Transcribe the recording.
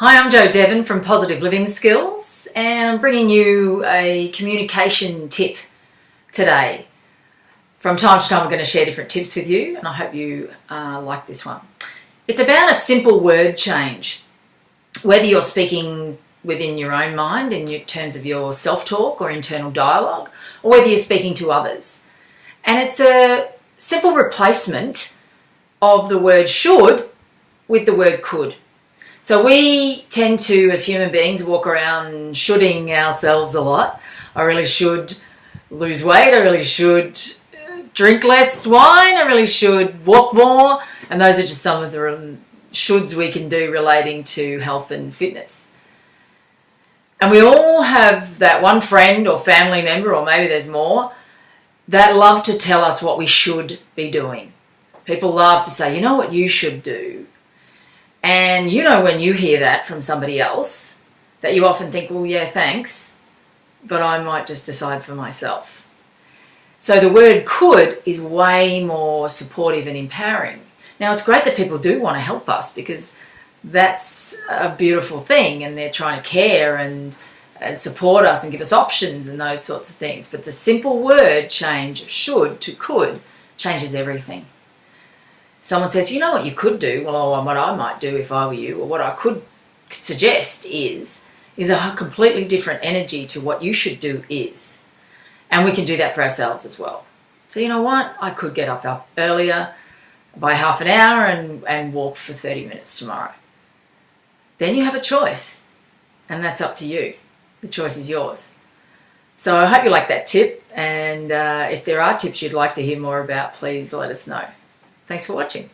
Hi, I'm Jo Devon from Positive Living Skills, and I'm bringing you a communication tip today. From time to time, I'm going to share different tips with you, and I hope you like this one. It's about a simple word change. Whether you're speaking within your own mind in terms of your self-talk or internal dialogue, or whether you're speaking to others. And it's a simple replacement of the word should with the word could. So we tend to, as human beings, walk around shoulding ourselves a lot. I really should lose weight. I really should drink less wine. I really should walk more. And those are just some of the shoulds we can do relating to health and fitness. And we all have that one friend or family member, or maybe there's more, that love to tell us what we should be doing. People love to say, you know what you should do. And you know when you hear that from somebody else, that you often think, well, yeah, thanks, but I might just decide for myself. So the word could is way more supportive and empowering. Now, it's great that people do want to help us because that's a beautiful thing, and they're trying to care and support us and give us options and those sorts of things. But the simple word change of should to could changes everything. Someone says, you know what you could do? Well, what I might do if I were you, or what I could suggest is a completely different energy to what you should do is. And we can do that for ourselves as well. So you know what? I could get up earlier by half an hour and walk for 30 minutes tomorrow. Then you have a choice, and that's up to you. The choice is yours. So I hope you like that tip, and if there are tips you'd like to hear more about, please let us know. Thanks for watching.